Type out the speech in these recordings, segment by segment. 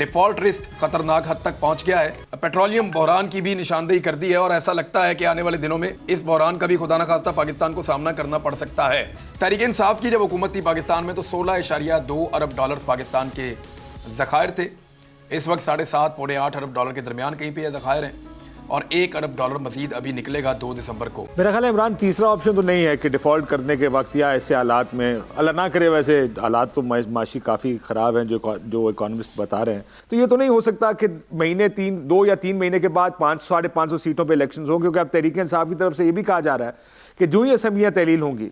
Default risk खतरनाक हद तक पहुंच गया है। पेट्रोलियम बहरान की भी निशानदेही कर दी है और ऐसा लगता है कि आने वाले दिनों में इस बहरान का भी खुदा न खास्ता पाकिस्तान को सामना करना पड़ सकता है। तहरीक इंसाफ की जब हुकूमत थी पाकिस्तान में तो 16.2 अरब डॉलर पाकिस्तान के ज़खायर थे। इस वक्त 7.5 पौने 8 अरब डॉलर के दरमियान कहीं पे ज़खायर हैं और 1 अरब डॉलर मजीद अभी निकलेगा 2 दिसंबर को। मेरा ख्याल है इमरान तीसरा ऑप्शन तो नहीं है कि डिफ़ॉल्ट करने के वक्त या ऐसे हालात में, अल्लाह ना करे, वैसे हालात तो माशी काफ़ी ख़राब हैं जो इकोनॉमिस्ट बता रहे हैं, तो ये तो नहीं हो सकता कि महीने 2 या 3 महीने के बाद 500-550 सीटों पर इलेक्शन हों, क्योंकि अब तहरीक इंसाफ की तरफ से ये भी कहा जा रहा है कि जो ही असम्बलियाँ तहलील होंगी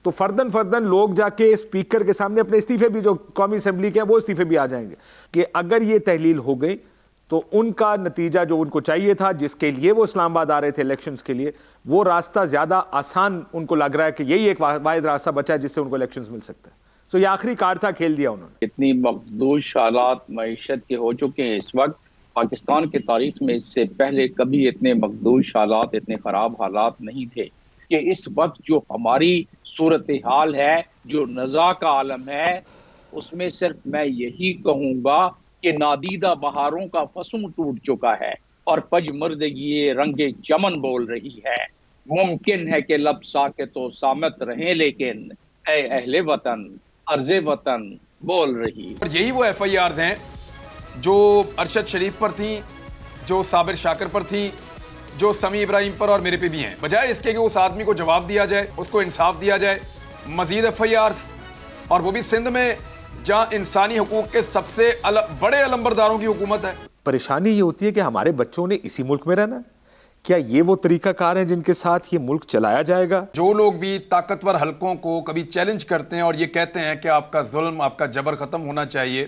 तो फर्दन लोग जाके स्पीकर के सामने अपने इस्तीफे भी, जो कौमी असम्बली के हैं वो इस्तीफे भी आ जाएंगे कि अगर ये तहलील हो गई तो उनका नतीजा जो उनको चाहिए था, जिसके लिए वो इस्लामाबाद आ रहे थे इलेक्शंस के लिए, वो रास्ता ज़्यादा आसान उनको लग रहा है कि यही एक वाहिद रास्ता बचा है जिससे उनको इलेक्शंस मिल सकता है। तो ये आखिरी कार्ड था, खेल दिया उन्होंने। इतनी मखदूश हालात मईशत के हो चुके हैं इस वक्त पाकिस्तान की तारीख में, इससे पहले कभी इतने मखदूश हालात, इतने ख़राब हालात नहीं थे कि इस वक्त जो हमारी सूरत हाल है, जो नज़ा का आलम है, उसमें सिर्फ मैं यही कहूँगा कि नादीदा बहारों का फसुम टूट चुका है और पजमर्दगी रंगे चमन बोल रही है। मुमकिन है कि लब साकित तो सामत रहें, लेकिन ऐ अहले वतन अर्ज़े वतन बोल रही। और यही वो FIRs हैं जो अरशद शरीफ पर थी, जो साबिर शाकिर पर थी, जो समी इब्राहिम पर और मेरे पे भी हैं। बजाय इसके कि उस आदमी को जवाब दिया जाए, उसको इंसाफ दिया जाए, मजीद FIRs, और वो भी सिंध में जहां इंसानी हुकूक के सबसे बड़े अलंबरदारों की हुकूमत है। परेशानी ये होती है कि हमारे बच्चों ने इसी मुल्क में रहना है। क्या ये वो तरीकाकार है जिनके साथ ये मुल्क चलाया जाएगा? जो लोग भी ताकतवर हलकों को कभी चैलेंज करते हैं और ये कहते हैं कि आपका जुल्म, आपका जबर खत्म होना चाहिए,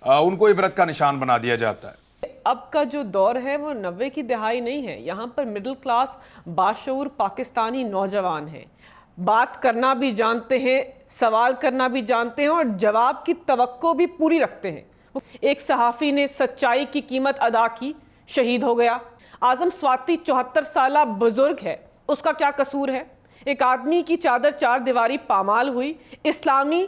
उनको इबरत का निशान बना दिया जाता है। अब का जो दौर है वो 90 की दहाई नहीं है। यहाँ पर मिडिल क्लास बाशऊर पाकिस्तानी नौजवान हैं, बात करना भी जानते हैं, सवाल करना भी जानते हैं और जवाब की तवक्को भी पूरी रखते हैं। एक सहाफ़ी ने सच्चाई की कीमत अदा की, शहीद हो गया। आज़म स्वाति 74 साल बुजुर्ग है, उसका क्या कसूर है? एक आदमी की चादर 4 दीवारी पामाल हुई, इस्लामी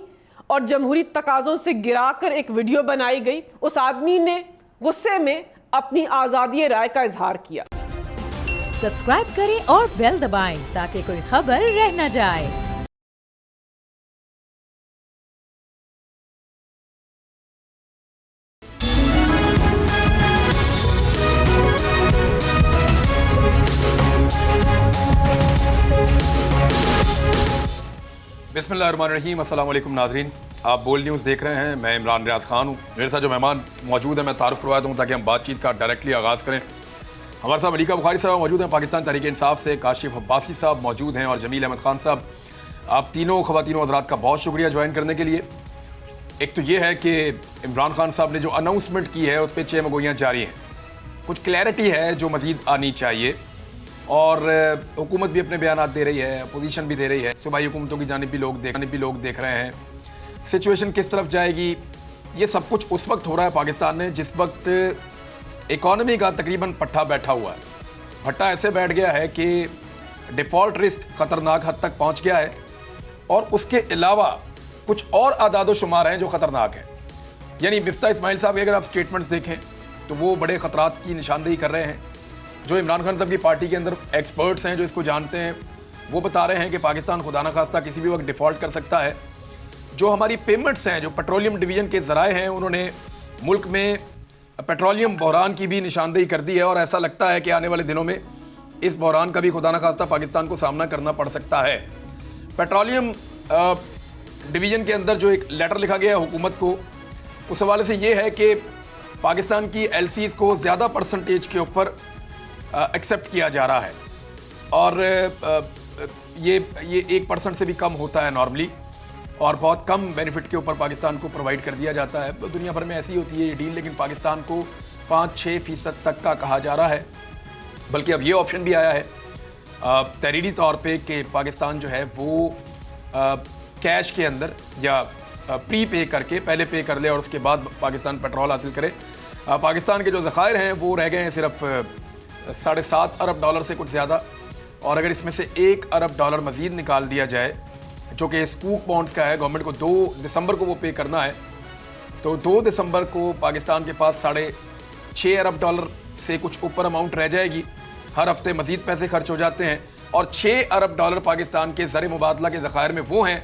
और जमहूरी तकाज़ों से गिराकर एक वीडियो बनाई गई। उस आदमी ने गुस्से में अपनी आज़ादी राय का इजहार किया। सब्सक्राइब करें और बेल दबाएं ताकि कोई खबर रह न जाए। बिस्मिल्लाहिर्रहमानिर्रहीम, अस्सलाम वालेकुम नाज़रीन, आप बोल्ड न्यूज़ देख रहे हैं। मैं इमरान रियाज खान हूँ। मेरे साथ जो मेहमान मौजूद है मैं तारुफ करवा दूँ ताकि हम बातचीत का डायरेक्टली आगाज़ करें। हमारे साथ मलिका बुखारी साहब मौजूद हैं पाकिस्तान तहरीक इंसाफ से, काशिफ अब्बासी साहब मौजूद हैं और जमील अहमद खान साहब। आप तीनों ख़वातीनों हज़रात का बहुत शुक्रिया ज्वाइन करने के लिए। एक तो ये है कि इमरान खान साहब ने जो अनाउंसमेंट की है उस पर चेमगोइयाँ जारी हैं, कुछ क्लैरिटी है जो मज़ीद आनी चाहिए और हुकूमत भी अपने बयान दे रही है, अपोजिशन भी दे रही है, सूबाई हुकूमतों की जानिब भी लोग देख रहे हैं। सिचुएशन किस तरफ जाएगी, ये सब कुछ उस वक्त हो रहा है पाकिस्तान में जिस वक्त इकॉनमी का तकरीबन पट्टा बैठा हुआ है। भट्टा ऐसे बैठ गया है कि डिफ़ॉल्ट रिस्क ख़तरनाक हद तक पहुंच गया है और उसके अलावा कुछ और आदाद व शुमार हैं जो ख़तरनाक हैं। यानी मिफ्ता इस्माइल साहब के अगर आप स्टेटमेंट्स देखें तो वो बड़े ख़तरात की निशानदेही कर रहे हैं। जो इमरान खान साहब की पार्टी के अंदर एक्सपर्ट्स हैं जो इसको जानते हैं वो बता रहे हैं कि पाकिस्तान खुदा न खास्ता किसी भी वक्त डिफ़ॉल्ट कर सकता है। जो हमारी पेमेंट्स हैं, जो पेट्रोलियम डिवीज़न के ज़राए हैं, उन्होंने मुल्क में पेट्रोलियम बहरान की भी निशानदेही कर दी है और ऐसा लगता है कि आने वाले दिनों में इस बहरान का भी खुदा न खास्ता पाकिस्तान को सामना करना पड़ सकता है। पेट्रोलियम डिवीज़न के अंदर जो एक लेटर लिखा गया है हुकूमत को, उस हवाले से ये है कि पाकिस्तान की LCs को ज़्यादा परसेंटेज के ऊपर एक्सेप्ट किया जा रहा है और ये 1% से भी कम होता है नॉर्मली और बहुत कम बेनिफिट के ऊपर पाकिस्तान को प्रोवाइड कर दिया जाता है। दुनिया भर में ऐसी होती है ये डील, लेकिन पाकिस्तान को 5-6% तक का कहा जा रहा है। बल्कि अब ये ऑप्शन भी आया है तहरीरी तौर पे कि पाकिस्तान जो है वो कैश के अंदर या प्री पे करके पहले पे कर ले और उसके बाद पाकिस्तान पेट्रोल हासिल करे। पाकिस्तान के जो ज़खायर हैं वो रह गए हैं सिर्फ 7.5 अरब डॉलर से कुछ ज़्यादा, और अगर इसमें से 1 अरब डॉलर मज़ीद निकाल दिया जाए जो कि स्कूक बॉन्ड्स का है, गवर्नमेंट को 2 दिसंबर को वो पे करना है, तो 2 दिसंबर को पाकिस्तान के पास $6.5 अरब से कुछ ऊपर अमाउंट रह जाएगी। हर हफ्ते मजीद पैसे खर्च हो जाते हैं और $6 अरब पाकिस्तान के ज़र मुबादला के ज़खायर में वो हैं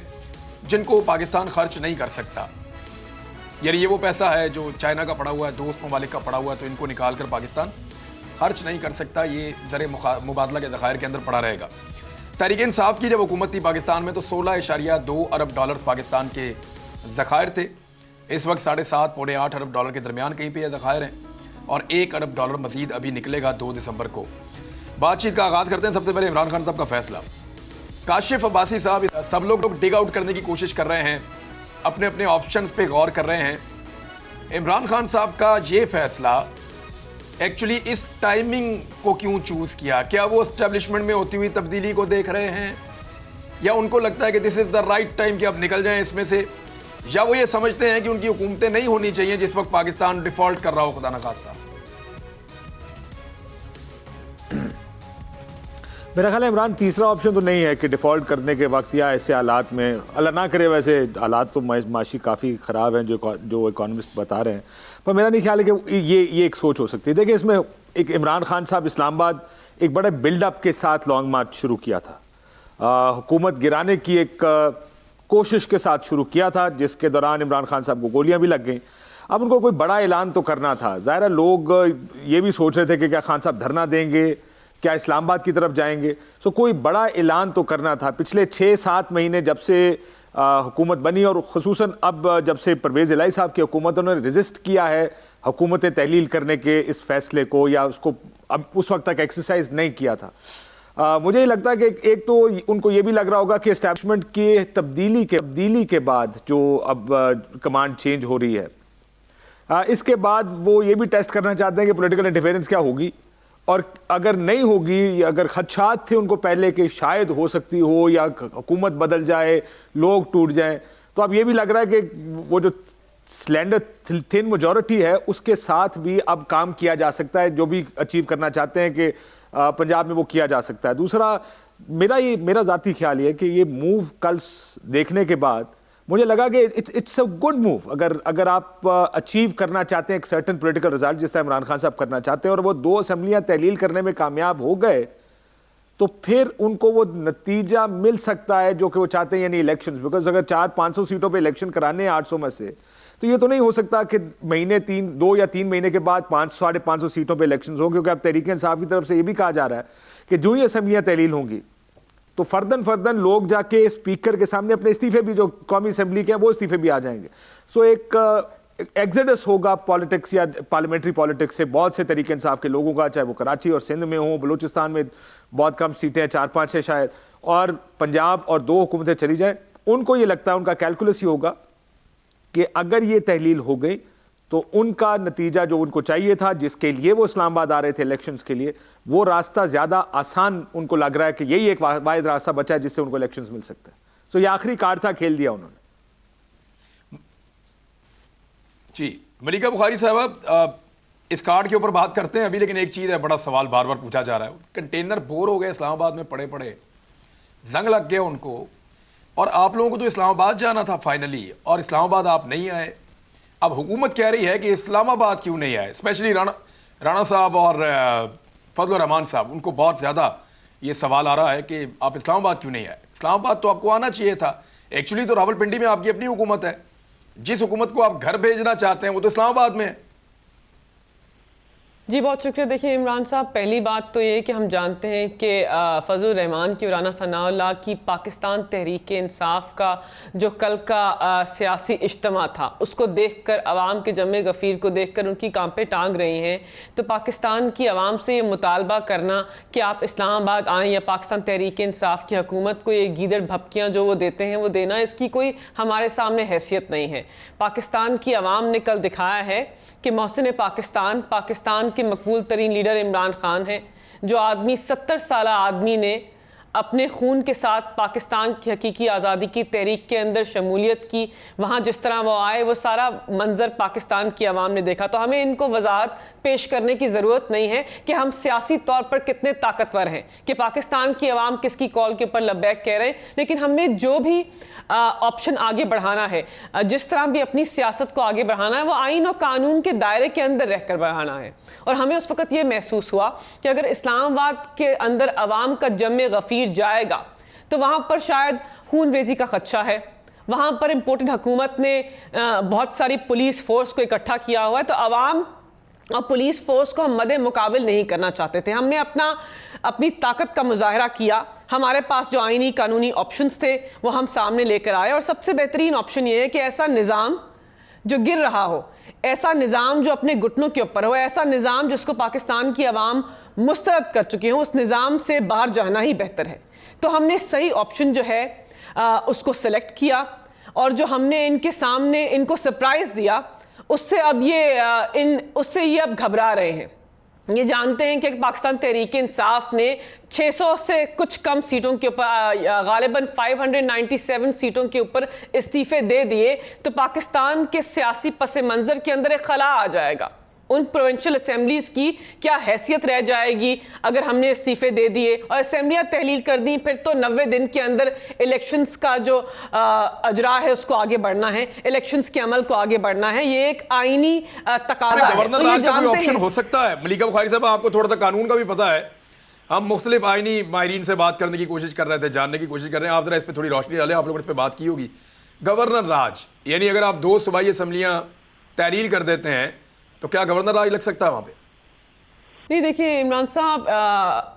जिनको पाकिस्तान खर्च नहीं कर सकता। यानी ये वो पैसा है जो चाइना का पड़ा हुआ है, दोस्त ममालिक का पड़ा हुआ है, तो इनको निकाल कर पाकिस्तान खर्च नहीं कर सकता। ये ज़र मुबादला के ज़खायर के अंदर पड़ा रहेगा। तहरीक इंसाफ की जब हुकूमत थी पाकिस्तान में तो $16.2 अरब पाकिस्तान के ज़खायर थे। इस वक्त $7.5-8 अरब के दरमियान कहीं पे ये ज़खायर हैं और $1 अरब मजीद अभी निकलेगा 2 दिसंबर को। बातचीत का आगाज़ करते हैं। सबसे पहले इमरान खान साहब का फैसला। काशिफ अब्बासी साहब, सब लोग डिग आउट करने की कोशिश कर रहे हैं, अपने अपने ऑप्शंस पे गौर कर रहे हैं। इमरान खान साहब का ये फैसला एक्चुअली इस टाइमिंग को क्यों चूज़ किया? क्या वो एस्टेब्लिशमेंट में होती हुई तब्दीली को देख रहे हैं या उनको लगता है कि this is the right time कि अब निकल जाएं इसमें से, या वो ये समझते हैं कि उनकी हुकूमतें नहीं होनी चाहिए जिस वक्त पाकिस्तान डिफॉल्ट कर रहा हो खुदा न खास्ता? मेरा ख्याल है इमरान तीसरा ऑप्शन तो नहीं है कि डिफ़ॉल्ट करने के वक्त या ऐसे हालात में, अल्लाह ना करे वैसे हालात तो माशी काफ़ी ख़राब हैं जो इकोनॉमिस्ट बता रहे हैं, पर मेरा नहीं ख्याल है कि ये एक सोच हो सकती है। देखिए, इसमें एक इमरान खान साहब इस्लामाबाद एक बड़े बिल्डअप के साथ लॉन्ग मार्च शुरू किया था, हुकूमत गिराने की एक कोशिश के साथ शुरू किया था, जिसके दौरान इमरान खान साहब को गोलियां भी लग गई। अब उनको कोई बड़ा ऐलान तो करना था। ज़ाहिर है लोग ये भी सोच रहे थे कि क्या खान साहब धरना देंगे, क्या इस्लामाबाद की तरफ जाएंगे। सो कोई बड़ा ऐलान तो करना था। पिछले 6-7 महीने जब से हुकूमत बनी और ख़ुसूसन अब जब से परवेज़ इलाही साहब की हुकूमत, उन्होंने रजिस्ट किया है हुकूमतें तहलील करने के इस फैसले को, या उसको अब उस वक्त तक एक्सरसाइज नहीं किया था। मुझे ये लगता है कि एक तो उनको ये भी लग रहा होगा कि एस्टैब्लिशमेंट के तब्दीली के बाद जो अब कमांड चेंज हो रही है, इसके बाद वो ये भी टेस्ट करना चाहते हैं कि पॉलिटिकल इंटरफेरेंस क्या होगी, और अगर नहीं होगी, अगर खदशात थे उनको पहले कि शायद हो सकती हो या हुकूमत बदल जाए, लोग टूट जाएं, तो अब ये भी लग रहा है कि वो जो स्लैंडर थिन मेजॉरिटी है उसके साथ भी अब काम किया जा सकता है, जो भी अचीव करना चाहते हैं कि पंजाब में वो किया जा सकता है। दूसरा, मेरा ज़ाती ख्याल ये है कि ये मूव कल देखने के बाद मुझे लगा कि इट्स अ गुड मूव। अगर आप अचीव करना चाहते हैं एक सर्टन पॉलिटिकल रिजल्ट, जिस तरह इमरान खान साहब करना चाहते हैं, और वो 2 असेंबलियां तहलील करने में कामयाब हो गए, तो फिर उनको वो नतीजा मिल सकता है जो कि वो चाहते हैं, यानी इलेक्शंस। बिकॉज अगर 400-500 सीटों पे इलेक्शन कराने हैं 800 में से, तो ये तो नहीं हो सकता कि 2 या 3 महीने के बाद 500-550 सीटों पे इलेक्शंस हो, क्योंकि अब तहरीक इंसाफ की तरफ से ये भी कहा जा रहा है कि जो ही असेंबलियां तहलील होंगी तो फर्दन लोग जाके स्पीकर के सामने अपने इस्तीफे भी, जो कौमी असेंबली के हैं वो इस्तीफे भी आ जाएंगे। सो एक एग्जिडस होगा पॉलिटिक्स या पार्लियामेंट्री पॉलिटिक्स से बहुत से तहरीक इंसाफ के लोगों का, चाहे वो कराची और सिंध में हो, बलूचिस्तान में बहुत कम सीटें हैं, 4-5 है शायद, और पंजाब, और 2 हुकूमतें चली जाए। उनको ये लगता है, उनका कैलकुलस ही होगा कि अगर ये तहलील हो गई तो उनका नतीजा जो उनको चाहिए था, जिसके लिए वो इस्लामाबाद आ रहे थे इलेक्शंस के लिए, वो रास्ता ज्यादा आसान उनको लग रहा है कि यही एक वाहिद रास्ता बचा है जिससे उनको इलेक्शंस मिल सकते हैं। सो ये आखिरी कार्ड था, खेल दिया उन्होंने। जी मलिका बुखारी साहब, इस कार्ड के ऊपर बात करते हैं अभी, लेकिन एक चीज है, बड़ा सवाल बार बार पूछा जा रहा है। कंटेनर बोर हो गए इस्लामाबाद में पड़े पड़े, जंग लग गया उनको, और आप लोगों को तो इस्लामाबाद जाना था फाइनली, और इस्लामाबाद आप नहीं आए। अब हुकूमत कह रही है कि इस्लामाबाद क्यों नहीं आए, स्पेशली राणा साहब और फजल रहमान साहब, उनको बहुत ज़्यादा ये सवाल आ रहा है कि आप इस्लामाबाद क्यों नहीं आए। इस्लामाबाद तो आपको आना चाहिए था। एक्चुअली तो रावलपिंडी में आपकी अपनी हुकूमत है, जिस हुकूमत को आप घर भेजना चाहते हैं वो तो इस्लामाबाद में है। जी बहुत शुक्रिया। देखिए इमरान साहब, पहली बात तो ये कि हम जानते हैं कि फजल रहमान की और राना सनाउल्लाह की पाकिस्तान तहरीक इंसाफ का जो कल का सियासी इज्तिमा था, उसको देखकर, आवाम के जमे गफ़ीर को देखकर उनकी कांपे टांग रही हैं। तो पाकिस्तान की आवाम से ये मुतालबा करना कि आप इस्लामाबाद आएँ या पाकिस्तान तहरीक इंसाफ की हुकूमत को ये गीदड़ भपकियाँ जो वो देते हैं वो देना, इसकी कोई हमारे सामने हैसियत नहीं है। पाकिस्तान की आवाम ने कल दिखाया है कि मोहसिन पाकिस्तान के मकबूल तरीन लीडर इमरान खान है, जो आदमी 70 साल आदमी ने अपने खून के साथ पाकिस्तान की हकीकी आज़ादी की तहरीक के अंदर शमूलियत की, वहाँ जिस तरह वो आए वो सारा मंजर पाकिस्तान की आवाम ने देखा। तो हमें इनको वजाहत पेश करने की ज़रूरत नहीं है कि हम सियासी तौर पर कितने ताकतवर हैं, कि पाकिस्तान की आवाम किसकी कॉल के ऊपर लब्बैक कह रहे हैं, लेकिन हमें जो भी ऑप्शन आगे बढ़ाना है, जिस तरह भी अपनी सियासत को आगे बढ़ाना है, वो आइन और कानून के दायरे के अंदर रहकर बढ़ाना है। और हमें उस वक्त ये महसूस हुआ कि अगर इस्लामाबाद के अंदर अवाम का जमे गफीर जाएगा तो वहाँ पर शायद खून रेजी का खदशा है, वहाँ पर इम्पोर्टेड हुकूमत ने बहुत सारी पुलिस फोर्स को इकट्ठा किया हुआ है, तो अवाम और पुलिस फोर्स को हम मदे मुकाबिल नहीं करना चाहते थे। हमने अपनी ताकत का मुजाहरा किया, हमारे पास जो आईनी कानूनी ऑप्शंस थे वो हम सामने लेकर आए, और सबसे बेहतरीन ऑप्शन ये है कि ऐसा निज़ाम जो गिर रहा हो, ऐसा निज़ाम जो अपने घुटनों के ऊपर हो, ऐसा निज़ाम जिसको पाकिस्तान की आवाम मुस्तरद कर चुकी हो, उस निज़ाम से बाहर जाना ही बेहतर है। तो हमने सही ऑप्शन जो है उसको सेलेक्ट किया, और जो हमने इनके सामने इनको सरप्राइज़ दिया, उससे अब ये अब घबरा रहे हैं। ये जानते हैं कि पाकिस्तान तहरीक इंसाफ ने 600 से कुछ कम सीटों के ऊपर, गालिबन 597 सीटों के ऊपर इस्तीफे दे दिए तो पाकिस्तान के सियासी पस मंज़र के अंदर एक खला आ जाएगा। उन प्रोविंशियल असेंबलीज़ की क्या हैसियत रह जाएगी अगर हमने इस्तीफे दे दिए और असेंबलियाँ तहलील कर दी, फिर तो 90 दिन के अंदर इलेक्शंस का जो अजरा है उसको आगे बढ़ना है, इलेक्शंस के अमल को आगे बढ़ना है, ये एक आईनी तकाजा है। गवर्नर राज का कोई ऑप्शन हो सकता है? मलिका बुखारी साहब, आपको थोड़ा सा कानून का भी पता है, हम मुख्तलिफ आईनी माहिरीन से बात करने की कोशिश कर रहे थे, जानने की कोशिश कर रहे हैं, आप जरा इस पर थोड़ी रोशनी डालें, आप लोगों ने इस पर बात की होगी। गवर्नर राज यानी अगर आप 2 सूबाई असम्बलियाँ तहलील कर देते हैं तो क्या गवर्नर राज लग सकता है वहाँ पे? नहीं, देखिए इमरान साहब,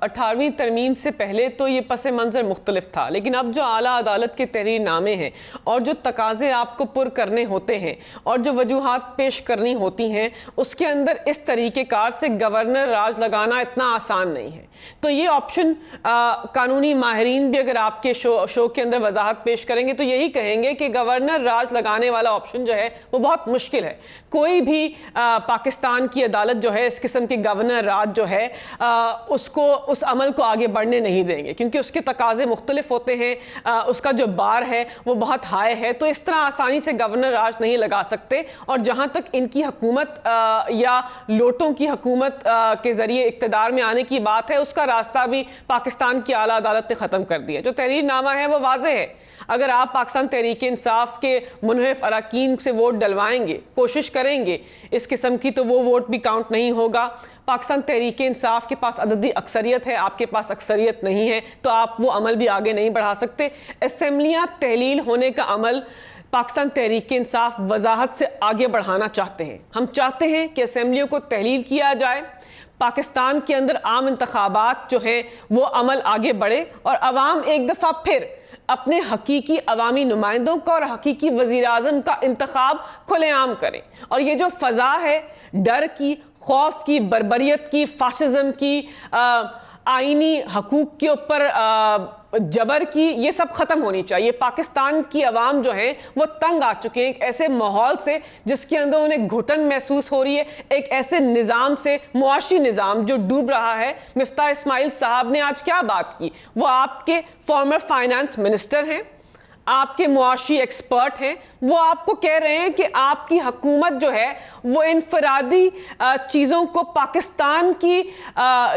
18वीं तरमीम से पहले तो ये पस मंज़र मुख्तलिफ था, लेकिन अब जो आला अदालत के तहरीर नामे हैं और जो तकाज़े आपको पुर करने होते हैं और जो वजूहात पेश करनी होती हैं, उसके अंदर इस तरीक़ेकार से गवर्नर राज लगाना इतना आसान नहीं है। तो ये ऑप्शन कानूनी माहिरीन भी अगर आपके शो के अंदर वजाहत पेश करेंगे तो यही कहेंगे कि गवर्नर राज लगाने वाला ऑप्शन जो है वो बहुत मुश्किल है। कोई भी पाकिस्तान की अदालत जो है इस किस्म के गवर्नर राज जो है उसको उस अमल को आगे बढ़ने नहीं देंगे, क्योंकि उसके तकाजे मुख्तलिफ होते हैं, उसका जो बार है वो बहुत हाई है। तो इस तरह आसानी से गवर्नर राज नहीं लगा सकते। और जहाँ तक इनकी हुकूमत या लोटों की हुकूमत के ज़रिए इक़्तिदार में आने की बात है, उसका रास्ता भी पाकिस्तान की आला अदालत ने ख़त्म कर दिया। जो तहरीर नामा है वो वाज़ेह है, अगर आप पाकिस्तान तहरीक इंसाफ के मुनहरिफ अरकान से वोट डलवाएंगे, कोशिश करेंगे इस किस्म की, तो वो वोट भी काउंट नहीं होगा। पाकिस्तान तहरीक इंसाफ के पास अददी अक्सरियत है, आपके पास अक्सरियत नहीं है, तो आप वो अमल भी आगे नहीं बढ़ा सकते। असेंबलियाँ तहलील होने का अमल पाकिस्तान तहरीक इंसाफ वजाहत से आगे बढ़ाना चाहते हैं। हम चाहते हैं कि असेंबलियों को तहलील किया जाए, पाकिस्तान के अंदर आम इंतखाबात जो हैं वो अमल आगे बढ़े और अवाम एक दफ़ा फिर अपने हकीकी अवामी नुमाइंदों का और हकीकी वज़ीर आज़म का इंतखाब खुलेआम करें। और ये जो फ़ज़ा है डर की, खौफ की, बर्बरियत की, फाशिज़म की, आईनी हकूक़ के ऊपर जबर की, ये सब ख़त्म होनी चाहिए। पाकिस्तान की अवाम जो है वो तंग आ चुके हैं एक ऐसे माहौल से जिसके अंदर उन्हें घुटन महसूस हो रही है, एक ऐसे निज़ाम से, मुआशी निज़ाम जो डूब रहा है। मिफ्ताह इस्माइल साहब ने आज क्या बात की, वो आपके फॉर्मर फाइनेंस मिनिस्टर हैं, आपके मुआशी एक्सपर्ट हैं, वो आपको कह रहे हैं कि आपकी हुकूमत जो है वो इनफरादी चीज़ों को, पाकिस्तान की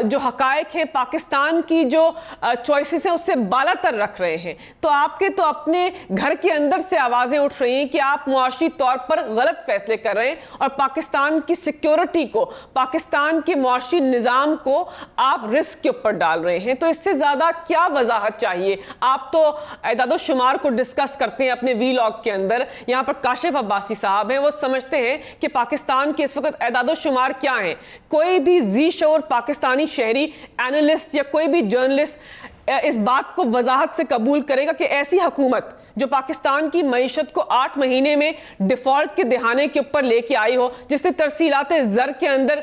जो हकायक है, पाकिस्तान की जो चॉइसेस हैं उससे बालातर रख रहे हैं। तो आपके तो अपने घर के अंदर से आवाज़ें उठ रही हैं कि आप मुआशी तौर पर गलत फैसले कर रहे हैं और पाकिस्तान की सिक्योरिटी को, पाकिस्तान के मुआशी निज़ाम को आप रिस्क के ऊपर डाल रहे हैं। तो इससे ज़्यादा क्या वजाहत चाहिए? आप तो एदाद शुमार को डिस्कस करते हैं अपने वीलॉग के अंदर। यहाँ पर काशिफ अब्बासी साहब हैं, वो समझते हैं कि पाकिस्तान के इस वक्त एदाद शुमार क्या हैं। कोई भी जी शोर पाकिस्तानी शहरी एनालिस्ट या कोई भी जर्नलिस्ट इस बात को वजाहत से कबूल करेगा कि ऐसी हुकूमत जो पाकिस्तान की मईशत को 8 महीने में डिफॉल्ट के दहाने के ऊपर लेके आई हो, जिससे तरसीलात ज़र के अंदर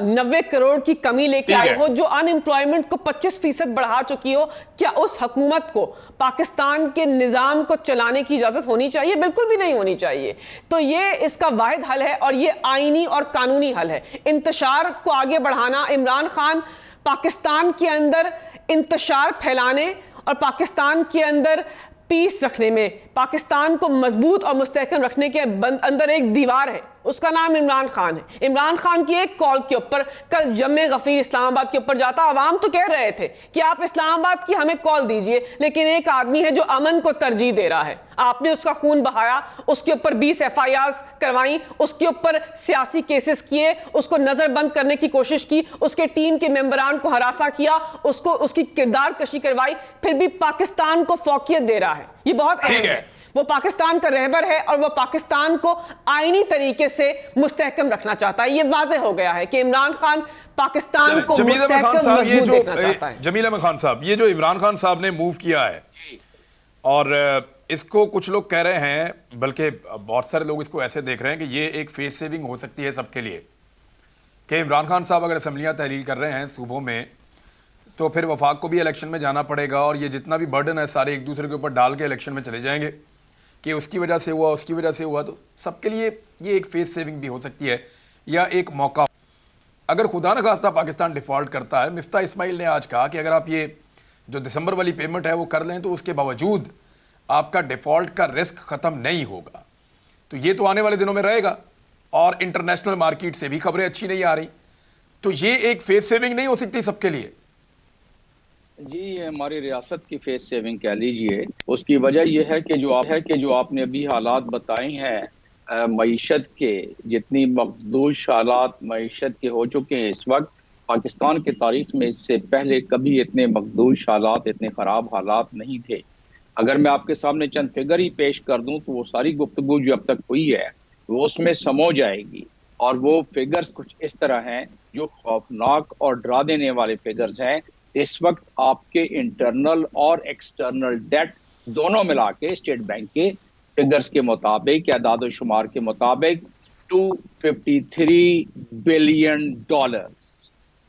90 करोड़ की कमी लेके आई हो, जो अनएम्प्लॉयमेंट को 25% बढ़ा चुकी हो, क्या उस हुकूमत को पाकिस्तान के निज़ाम को चलाने की इजाज़त होनी चाहिए? बिल्कुल भी नहीं होनी चाहिए। तो ये इसका वाहिद हल है और ये आईनी और कानूनी हल है। इंतशार को आगे बढ़ाना, इमरान खान पाकिस्तान के अंदर इंतशार फैलाने और पाकिस्तान के अंदर पीस रखने में, पाकिस्तान को मजबूत और मुस्तहकम रखने के अंदर एक दीवार है, उसका नाम इमरान खान है। इमरान खान की एक कॉल के ऊपर कल जम्मे गफीर इस्लामाबाद के ऊपर जाता, अवाम तो कह रहे थे कि आप इस्लामाबाद की हमें कॉल दीजिए, लेकिन एक आदमी है जो अमन को तरजीह दे रहा है। आपने उसका खून बहाया, उसके ऊपर 20 FIRs करवाई, उसके ऊपर सियासी केसेस किए, उसको नजरबंद करने की कोशिश की, उसके टीम के मेंबरान को हरासा किया, उसको उसकी किरदार कशी करवाई, फिर भी पाकिस्तान को फौकियत दे रहा है। ये बहुत अहम है। वो पाकिस्तान का रहबर है और वो पाकिस्तान को आईनी तरीके से मुस्तहकम रखना चाहता है। ये वाज़ेह हो गया है कि इमरान खान पाकिस्तान को मुस्तहकम मजबूत देखना चाहता है। जमील अहमद खान साहब, ये जो इमरान खान साहब ने मूव किया है, और इसको कुछ लोग कह रहे हैं, बल्कि बहुत सारे लोग इसको ऐसे देख रहे हैं कि ये एक फेस सेविंग हो सकती है सबके लिए, कि इमरान खान साहब अगर असम्बलियाँ तहलील कर रहे हैं सूबों में, तो फिर वफाक को भी इलेक्शन में जाना पड़ेगा, और ये जितना भी बर्डन है सारे एक दूसरे के ऊपर डाल के इलेक्शन में चले जाएंगे कि उसकी वजह से हुआ, उसकी वजह से हुआ। तो सबके लिए ये एक फेस सेविंग भी हो सकती है या एक मौका। अगर खुदा न खास्ता पाकिस्तान डिफ़ॉल्ट करता है, मिफ्ता इस्माइल ने आज कहा कि अगर आप ये जो दिसंबर वाली पेमेंट है वो कर लें तो उसके बावजूद आपका डिफ़ॉल्ट का रिस्क ख़त्म नहीं होगा। तो ये तो आने वाले दिनों में रहेगा, और इंटरनेशनल मार्केट से भी खबरें अच्छी नहीं आ रही, तो ये एक फेस सेविंग नहीं हो सकती सबके लिए। जी, हमारी रियासत की फेस सेविंग कह लीजिए। उसकी वजह यह है कि जो आपने अभी हालात बताए हैं मईशत के, जितनी मखदूश हालात मईशत के हो चुके हैं इस वक्त पाकिस्तान की तारीख में, इससे पहले कभी इतने मखदूश हालात, इतने ख़राब हालात नहीं थे। अगर मैं आपके सामने चंद फिगर ही पेश कर दूं तो वो सारी गुफ्तगू जो अब तक हुई है वो उसमें समो जाएगी, और वो फिगर्स कुछ इस तरह हैं जो खौफनाक और डरा देने वाले फिगर्स हैं। इस वक्त आपके इंटरनल और एक्सटर्नल डेट दोनों मिला के स्टेट बैंक के फिगर्स के मुताबिक, आदाद शुमार के मुताबिक, $253 बिलियन।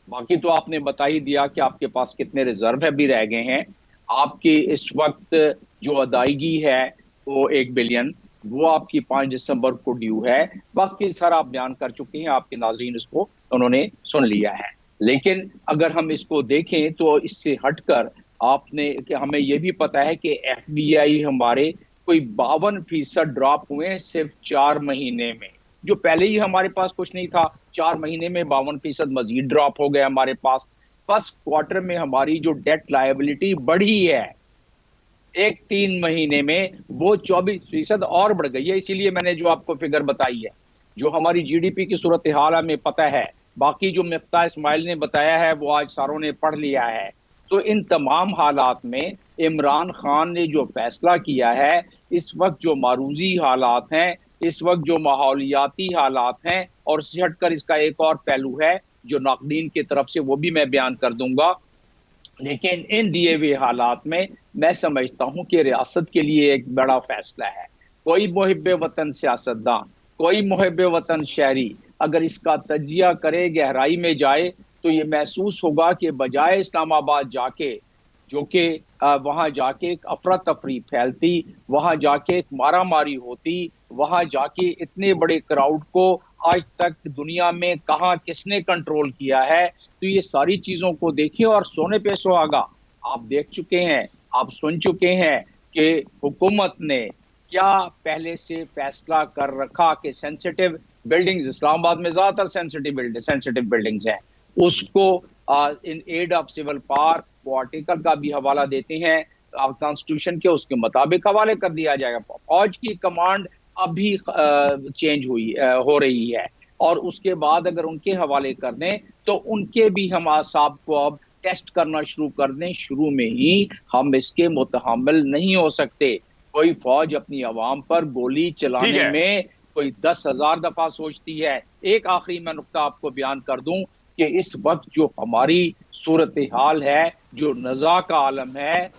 बाकी तो आपने बता ही दिया कि आपके पास कितने रिजर्व भी रह गए हैं। आपकी इस वक्त जो अदायगी है वो 1 बिलियन, वो आपकी 5 दिसंबर को ड्यू है। बाकी सारा आप बयान कर चुके हैं, आपके नाज़रीन उसको उन्होंने सुन लिया है। लेकिन अगर हम इसको देखें तो इससे हटकर आपने कि हमें यह भी पता है कि FBI हमारे कोई 52% ड्रॉप हुए हैं सिर्फ 4 महीने में, जो पहले ही हमारे पास कुछ नहीं था। 4 महीने में 52% मजीद ड्रॉप हो गया हमारे पास। फर्स्ट क्वार्टर में हमारी जो डेट लायबिलिटी बढ़ी है, एक 3 महीने में वो 24% और बढ़ गई है। इसीलिए मैंने जो आपको फिगर बताई है, जो हमारी GDP की सूरत हाल हमें पता है, बाकी जो मिफ्ता इस्माइल ने बताया है वो आज सारों ने पढ़ लिया है। तो इन तमाम हालात में इमरान खान ने जो फैसला किया है, इस वक्त जो मारूजी हालात हैं, इस वक्त जो माहौलियाती हालात हैं, और इससे हटकर इसका एक और पहलू है जो नाक़दीन की तरफ से, वो भी मैं बयान कर दूंगा। लेकिन इन दिए हुए हालात में मैं समझता हूँ कि रियासत के लिए एक बड़ा फैसला है। कोई मुहिब्बे वतन सियासतदान, कोई मुहिब्बे वतन शहरी अगर इसका तजिया करे, गहराई में जाए, तो ये महसूस होगा कि बजाय इस्लामाबाद जाके, जो कि वहाँ जाके एक अफरा तफरी फैलती, वहाँ जाके एक मारा मारी होती, वहाँ जाके इतने बड़े क्राउड को आज तक दुनिया में कहाँ किसने कंट्रोल किया है, तो ये सारी चीज़ों को देखिए और सोने पे सुहागा। आप देख चुके हैं, आप सुन चुके हैं कि हुकूमत ने क्या पहले से फैसला कर रखा कि सेंसिटिव बिल्डिंग्स, इस्लामाबाद में ज़्यादातर सेंसिटिव बिल्डिंग्स हैं, उसको in aid of civil power, वो आर्टिकल का भी हवाला देते हैं कॉन्स्टिट्यूशन के, उसके मुताबिक हवाले कर दिया जाएगा। फौज की कमांड अभी चेंज हो रही है, और उसके बाद अगर उनके हवाले कर दें तो उनके भी हम आसाब को अब टेस्ट करना शुरू कर दें। शुरू में ही हम इसके मुतहम्मिल नहीं हो सकते। कोई फौज अपनी आवाम पर गोली चलाने में कोई 10,000 दफा सोचती है। एक आखिरी मैं नुक्ता आपको बयान कर दूं कि इस वक्त जो हमारी सूरत हाल है, जो नज़ा का आलम है,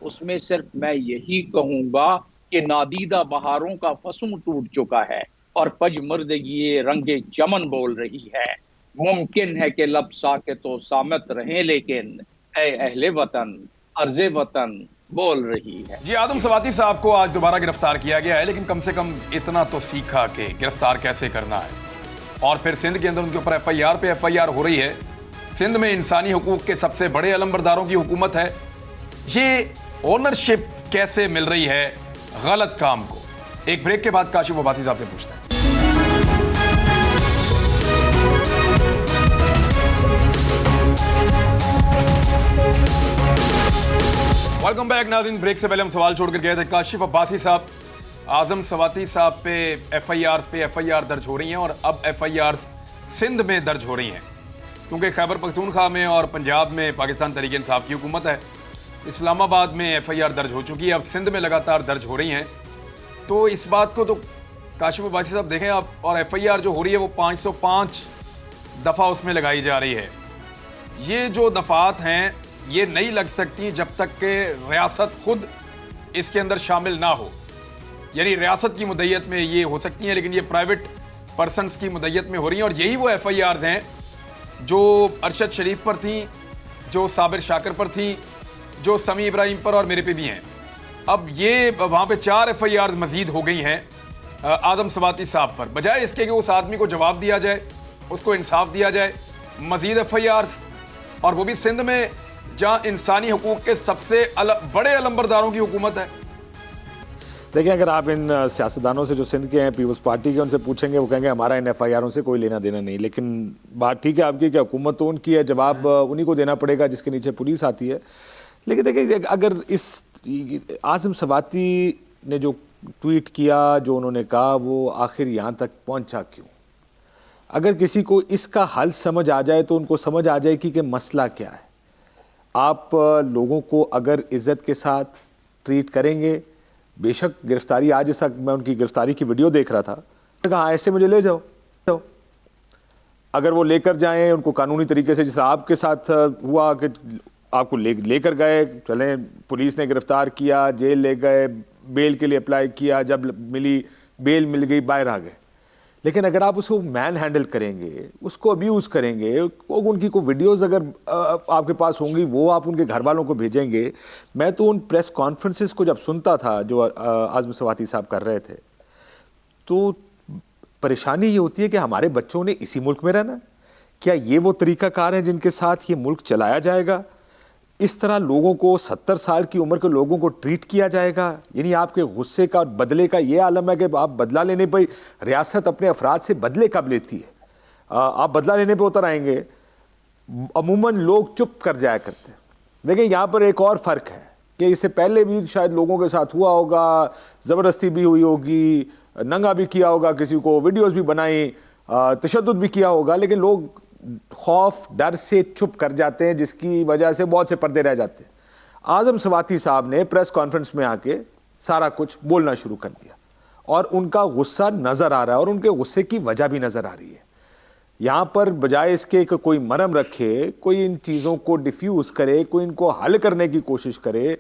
उसमें सिर्फ मैं यही कहूंगा कि नादीदा बहारों का फसूं टूट चुका है और पजमर्दगी रंगे चमन बोल रही है। मुमकिन है कि लब साके तो सामत रहें, लेकिन ए अहले वतन अर्ज़े वतन बोल रही है। जी, आदम सवाती साहब को आज दोबारा गिरफ्तार किया गया है, लेकिन कम से कम इतना तो सीखा कि गिरफ्तार कैसे करना है। और फिर सिंध के अंदर उनके ऊपर FIR पे FIR हो रही है। सिंध में इंसानी हुकूक के सबसे बड़े अलंबरदारों की हुकूमत है। ये ओनरशिप कैसे मिल रही है गलत काम को? एक ब्रेक के बाद काशिफ अब्बासी साहब से पूछते हैं। वेलकम बैक नाज़रीन। ब्रेक से पहले हम सवाल छोड़कर गए थे काशिफ अब्बासी साहब, आजम सवाती साहब पे एफआईआर दर्ज हो रही हैं और अब एफआईआर सिंध में दर्ज हो रही हैं क्योंकि खैबर पख्तूनख्वा में और पंजाब में पाकिस्तान तहरीक इंसाफ की हुकूमत है। इस्लामाबाद में एफआईआर दर्ज हो चुकी है, अब सिंध में लगातार दर्ज हो रही हैं। तो इस बात को तो काशिफ अब्बासी साहब देखें आप, और एफआईआर जो हो रही है वो 505 दफ़ा उसमें लगाई जा रही है। ये जो दफ़ात हैं ये नहीं लग सकती जब तक कि रियासत खुद इसके अंदर शामिल ना हो। यानी रियासत की मुद्दत में ये हो सकती हैं, लेकिन ये प्राइवेट पर्सनस की मुद्दत में हो रही हैं। और यही वो एफआईआर हैं जो अरशद शरीफ पर थी, जो साबिर शाकिर पर थी, जो समी इब्राहिम पर और मेरे पे भी हैं। अब ये वहाँ पे 4 एफआईआर मजीद हो गई हैं आदम सवाती साहब पर। बजाय इसके कि उस आदमी को जवाब दिया जाए, उसको इंसाफ दिया जाए, मजीद एफआईआर, और वो भी सिंध में जहाँ इंसानी हुकूक के सबसे बड़े अलंबरदारों की हुकूमत है। देखिए, अगर आप इन सियासतदानों से जो सिंध के हैं, पीपल्स पार्टी के, उनसे पूछेंगे वो कहेंगे हमारा इन एफआईआरों से कोई लेना देना नहीं। लेकिन बात ठीक है आपकी कि हुकूमत तो उनकी है, जवाब उन्हीं को देना पड़ेगा जिसके नीचे पुलिस आती है। लेकिन देखिए, अगर इस आज़म सवाती ने जो ट्वीट किया, जो उन्होंने कहा, वो आखिर यहाँ तक पहुँचा क्यों? अगर किसी को इसका हल समझ आ जाए तो उनको समझ आ जाए कि मसला क्या है। आप लोगों को अगर इज़्ज़त के साथ ट्रीट करेंगे, बेशक गिरफ्तारी, आज जैसा मैं उनकी गिरफ्तारी की वीडियो देख रहा था, कहा ऐसे मुझे ले जाओ। अगर वो लेकर जाएं उनको कानूनी तरीके से, जिस तरह आपके साथ हुआ कि आपको लेकर गए, चलें, पुलिस ने गिरफ्तार किया, जेल ले गए, बेल के लिए अप्लाई किया, जब मिली बेल मिल गई, बाहर आ गए। लेकिन अगर आप उसको मैन हैंडल करेंगे, उसको अब्यूज़ करेंगे, उनकी कोई वीडियोज़ अगर आपके पास होंगी वो आप उनके घर वालों को भेजेंगे। मैं तो उन प्रेस कॉन्फ्रेंसेस को जब सुनता था जो आज़म सवाती साहब कर रहे थे, तो परेशानी ये होती है कि हमारे बच्चों ने इसी मुल्क में रहना? क्या ये वो तरीक़ाकार है जिनके साथ ये मुल्क चलाया जाएगा? इस तरह लोगों को, 70 साल की उम्र के लोगों को ट्रीट किया जाएगा? यानी आपके गुस्से का और बदले का ये आलम है कि आप बदला लेने पर, रियासत अपने अफराद से बदले कब लेती है? आप बदला लेने पे उतर आएंगे, अमूमन लोग चुप कर जाया करते हैं। देखिए, यहाँ पर एक और फ़र्क है कि इससे पहले भी शायद लोगों के साथ हुआ होगा, ज़बरदस्ती भी हुई होगी, नंगा भी किया होगा, किसी को वीडियोज़ भी बनाई, तशद्दुद भी किया होगा, लेकिन लोग खौफ, डर से चुप कर जाते हैं, जिसकी वजह से बहुत से पर्दे रह जाते हैं। आज़म सवाती साहब ने प्रेस कॉन्फ्रेंस में आके सारा कुछ बोलना शुरू कर दिया और उनका गुस्सा नज़र आ रहा है और उनके गुस्से की वजह भी नज़र आ रही है। यहाँ पर बजाय इसके कि कोई मरहम रखे, कोई इन चीज़ों को डिफ्यूज़ करे, कोई इनको हल करने की कोशिश करे,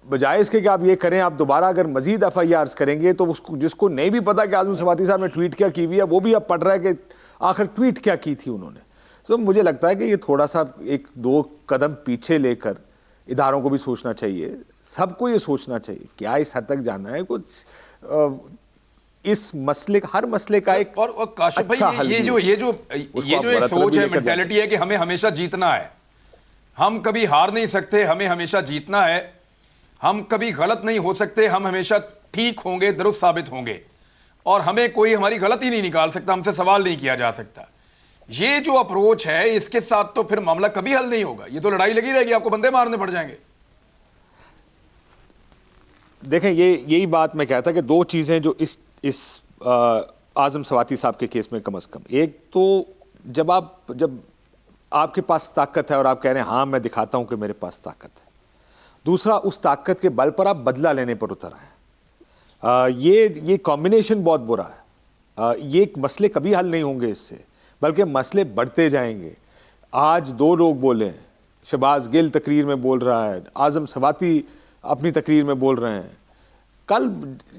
बजाय इसके कि आप ये करें, आप दोबारा अगर मज़ीद एफआईआर्स करेंगे तो उसको, जिसको नहीं भी पता कि आज़म सवाती साहब ने ट्वीट क्या की हुई है, वो भी अब पढ़ रहा है कि आखिर ट्वीट क्या की थी उन्होंने। तो मुझे लगता है कि ये थोड़ा सा 1-2 कदम पीछे लेकर इदारों को भी सोचना चाहिए, सबको ये सोचना चाहिए क्या इस हद तक जाना है। कुछ इस मसले, हर मसले का एक और काशिफ भाई, ये जो एक सोच है, मेंटालिटी है कि हमें हमेशा जीतना है, हम कभी हार नहीं सकते, हमें हमेशा जीतना है, हम कभी गलत नहीं हो सकते, हम हमेशा ठीक होंगे, दुरुस्त साबित होंगे और हमें कोई हमारी गलती नहीं निकाल सकता, हमसे सवाल नहीं किया जा सकता। ये जो अप्रोच है, इसके साथ तो फिर मामला कभी हल नहीं होगा, ये तो लड़ाई लगी रहेगी, आपको बंदे मारने पड़ जाएंगे। देखें, यही बात मैं कहता कि 2 चीज़ें जो इस आज़म सवाती साहब के केस में कम से कम, एक तो जब आपके पास ताकत है और आप कह रहे हैं हाँ मैं दिखाता हूं कि मेरे पास ताकत है, दूसरा उस ताकत के बल पर आप बदला लेने पर उतर आए। ये कॉम्बिनेशन बहुत बुरा है। ये मसले कभी हल नहीं होंगे इससे, बल्कि मसले बढ़ते जाएंगे। आज 2 लोग बोले हैं, शहबाज गिल तकरीर में बोल रहा है, आज़म सवाती अपनी तकरीर में बोल रहे हैं,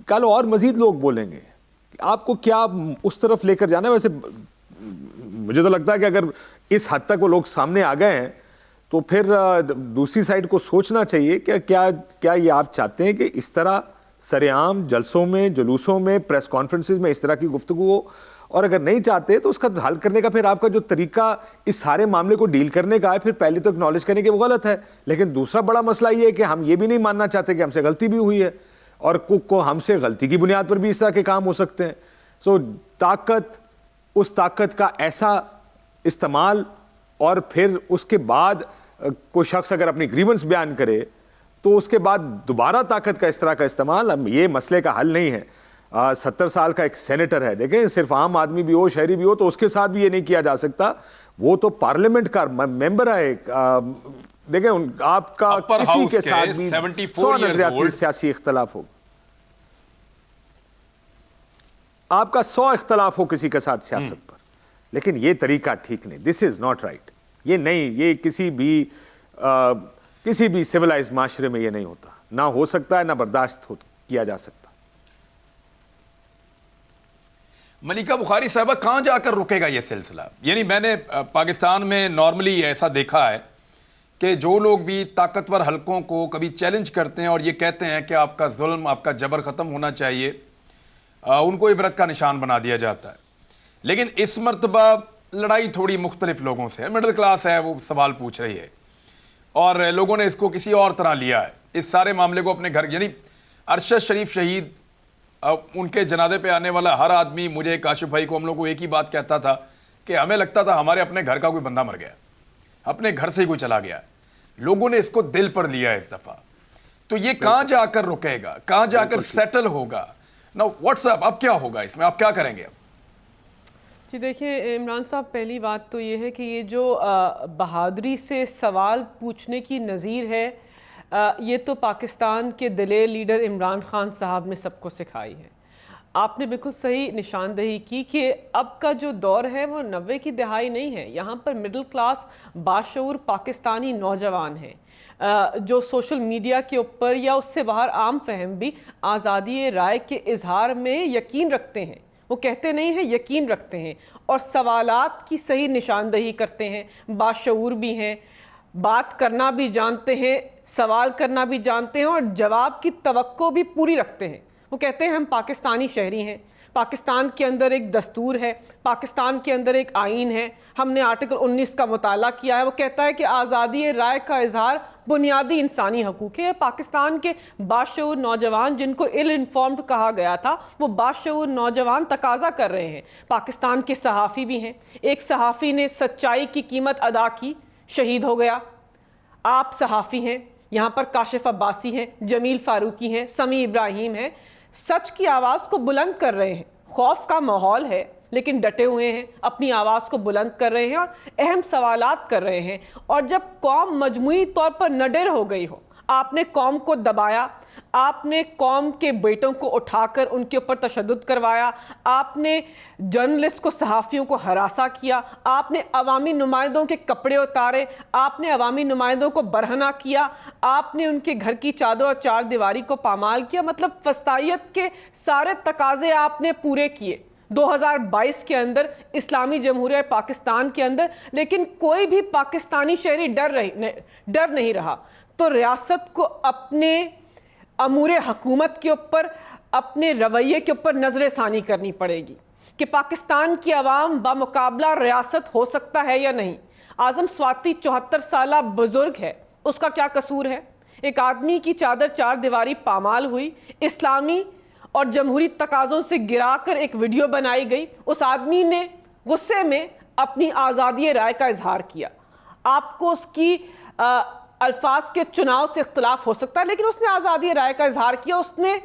कल और मजीद लोग बोलेंगे। आपको क्या उस तरफ लेकर जाना है? वैसे मुझे तो लगता है कि अगर इस हद तक वो लोग सामने आ गए हैं तो फिर दूसरी साइड को सोचना चाहिए कि क्या ये आप चाहते हैं कि इस तरह सरेआम जलसों में, जुलूसों में, प्रेस कॉन्फ्रेंसेस में इस तरह की गुफ्तगू हो और अगर नहीं चाहते तो उसका हल करने का फिर आपका जो तरीका इस सारे मामले को डील करने का है, फिर पहले तो एक्नॉलेज करने कि वो गलत है। लेकिन दूसरा बड़ा मसला ये है कि हम ये भी नहीं मानना चाहते कि हमसे गलती भी हुई है, और को हमसे गलती की बुनियाद पर भी इस तरह के काम हो सकते हैं। सो ताकत, उस ताकत का ऐसा इस्तेमाल, और फिर उसके बाद कोई शख्स अगर अपनी ग्रीवेंस बयान करे तो उसके बाद दोबारा ताकत का इस तरह का इस्तेमाल, ये मसले का हल नहीं है। 70 साल का एक सेनेटर है, देखें सिर्फ आम आदमी भी हो, शहरी भी हो, तो उसके साथ भी ये नहीं किया जा सकता। वो तो पार्लियामेंट का मेंबर है। देखें आपका किसी के साथ भी 100 नजरियाती सियासी इख्तलाफ हो, आपका 100 इख्तलाफ हो किसी के साथ सियासत पर, लेकिन ये तरीका ठीक नहीं। This is not right. ये नहीं, ये किसी भी सिविलाइज्ड माशरे में ये नहीं होता, ना हो सकता है, ना बर्दाश्त किया जा सकता। मलिका बुखारी साहबा, कहां जाकर रुकेगा ये सिलसिला? यानी मैंने पाकिस्तान में नॉर्मली ऐसा देखा है कि जो लोग भी ताकतवर हलकों को कभी चैलेंज करते हैं और ये कहते हैं कि आपका जुल्म, आपका जबर ख़त्म होना चाहिए, उनको इबरत का निशान बना दिया जाता है। लेकिन इस मरतबा लड़ाई थोड़ी मुख्तलिफ लोगों से है। मिडिल क्लास है, वो सवाल पूछ रही है, और लोगों ने इसको किसी और तरह लिया है। इस सारे मामले को अपने घर, यानी अरशद शरीफ शहीद, उनके जनाजे पे आने वाला हर आदमी, मुझे काशिफ भाई को, हम लोग को एक ही बात कहता था कि हमें लगता था हमारे अपने घर का कोई बंदा मर गया, अपने घर से ही कोई चला गया। लोगों ने इसको दिल पर लिया है इस दफ़ा। तो ये कहां जाकर रुकेगा, कहां जाकर सेटल होगा? ना व्हाट्सएप, अब क्या होगा इसमें, आप क्या करेंगे? जी देखिए इमरान साहब, पहली बात तो ये है कि ये जो बहादुरी से सवाल पूछने की नज़ीर है, ये तो पाकिस्तान के दिलेर लीडर इमरान खान साहब ने सबको सिखाई है। आपने बिल्कुल सही निशानदेही की कि अब का जो दौर है वो 90 की दहाई नहीं है। यहाँ पर मिडिल क्लास बाशऊर पाकिस्तानी नौजवान हैं, जो सोशल मीडिया के ऊपर या उससे बाहर आम फहम भी आज़ादी राय के इजहार में यकीन रखते हैं। वो कहते नहीं हैं, यकीन रखते हैं, और सवालात की सही निशानदेही करते हैं, बाशऊर भी हैं, बात करना भी जानते हैं, सवाल करना भी जानते हैं, और जवाब की तवक्को भी पूरी रखते हैं। वो कहते हैं हम पाकिस्तानी शहरी हैं, पाकिस्तान के अंदर एक दस्तूर है, पाकिस्तान के अंदर एक आइन है, हमने आर्टिकल 19 का मुताला किया है। वो कहता है कि आज़ादी राय का इजहार बुनियादी इंसानी हकूक़ है। पाकिस्तान के बाशऊर नौजवान, जिनको इल इन्फॉर्म्ड कहा गया था, वो बाशऊर नौजवान तकाजा कर रहे हैं। पाकिस्तान के सहाफ़ी भी हैं। एक सहाफ़ी ने सच्चाई की कीमत अदा की, शहीद हो गया। आप सहाफ़ी हैं, यहाँ पर काशिफ अब्बासी हैं, जमील फ़ारूकी हैं, समी इब्राहिम हैं, सच की आवाज़ को बुलंद कर रहे हैं। खौफ का माहौल है लेकिन डटे हुए हैं, अपनी आवाज़ को बुलंद कर रहे हैं और अहम सवालात कर रहे हैं। और जब कौम मजमूई तौर पर निडर हो गई हो, आपने कौम को दबाया, आपने कौम के बेटों को उठाकर उनके ऊपर तशद्दुद करवाया, आपने जर्नलिस्ट को, सहाफ़ियों को हरासा किया, आपने अवामी नुमाइंदों के कपड़े उतारे, आपने अवामी नुमाइंदों को बरहना किया, आपने उनके घर की चादर और चार दीवारी को पामाल किया। मतलब फस्तायत के सारे तकाजे आपने पूरे किए 2022 के अंदर इस्लामी जमहूरिया पाकिस्तान के अंदर। लेकिन कोई भी पाकिस्तानी शहरी डर नहीं रहा। तो रियासत को अपने अमूरे हुकूमत के ऊपर, अपने रवैये के ऊपर नजर सानी करनी पड़ेगी कि पाकिस्तान की आवाम बामुकाबला रियासत हो सकता है या नहीं। आज़म स्वाति 74 साला बुजुर्ग है, उसका क्या कसूर है? एक आदमी की चादर चार दीवारी पामाल हुई, इस्लामी और जमहूरी तकाज़ों से गिराकर एक वीडियो बनाई गई। उस आदमी ने गुस्से में अपनी आज़ादी राय का इजहार किया। आपको उसकी अल्फाज के चुनाव से इख्तलाफ हो सकता है, लेकिन उसने आज़ादी राय का इजहार किया। उसने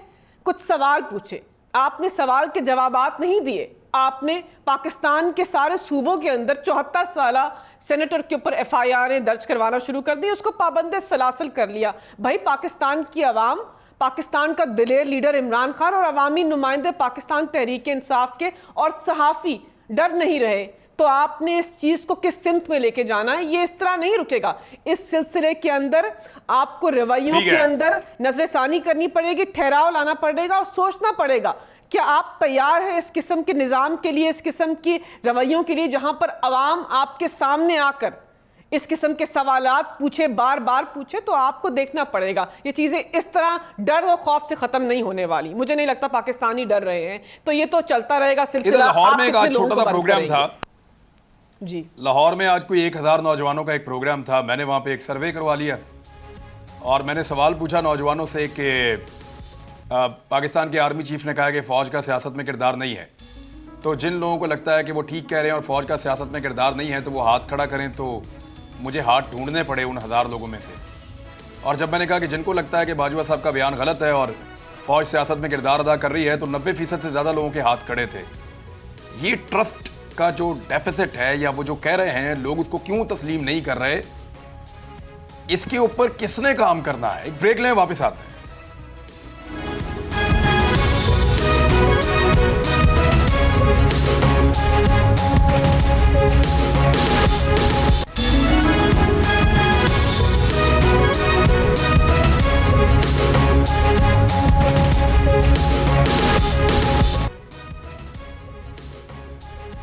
कुछ सवाल पूछे, आपने सवाल के जवाबात नहीं दिए। आपने पाकिस्तान के सारे सूबों के अंदर 74 साला सेनेटर के ऊपर FIR दर्ज करवाना शुरू कर दी, उसको पाबंद सलासल कर लिया। भाई, पाकिस्तान की आवाम, पाकिस्तान का दिलेर लीडर इमरान खान और अवामी नुमाइंदे पाकिस्तान तहरीक इंसाफ के और सहाफ़ी डर नहीं रहे, तो आपने इस चीज़ को किस सिमत में लेके जाना है? ये इस तरह नहीं रुकेगा। इस सिलसिले के अंदर आपको रवैयों के अंदर नजरसानी करनी पड़ेगी, ठहराव लाना पड़ेगा और सोचना पड़ेगा क्या आप तैयार हैं इस किस्म के निज़ाम के लिए, इस किस्म की रवैयों के लिए, जहां पर अवाम आपके सामने आकर इस किस्म के सवालात पूछे, बार बार पूछे, तो आपको देखना पड़ेगा ये चीज़ें इस तरह डर और खौफ से ख़त्म नहीं होने वाली। मुझे नहीं लगता पाकिस्तानी डर रहे हैं, तो ये तो चलता रहेगा सिलसिला। लाहौर में एक आज छोटा सा प्रोग्राम था जी, लाहौर में आज कोई 1000 नौजवानों का एक प्रोग्राम था। मैंने वहाँ पे एक सर्वे करवा लिया और मैंने सवाल पूछा नौजवानों से कि पाकिस्तान के आर्मी चीफ ने कहा कि फ़ौज का सियासत में किरदार नहीं है, तो जिन लोगों को लगता है कि वो ठीक कह रहे हैं और फ़ौज का सियासत में किरदार नहीं है तो वो हाथ खड़ा करें। तो मुझे हाथ ढूंढने पड़े उन 1000 लोगों में से। और जब मैंने कहा कि जिनको लगता है कि बाजवा साहब का बयान गलत है और फ़ौज सियासत में किरदार अदा कर रही है, तो 90% से ज़्यादा लोगों के हाथ खड़े थे। ये ट्रस्ट का जो डेफिसिट है या वो जो कह रहे हैं लोग उसको क्यों तस्लीम नहीं कर रहे, इसके ऊपर किसने काम करना है। एक ब्रेक लें, वापस आते हैं।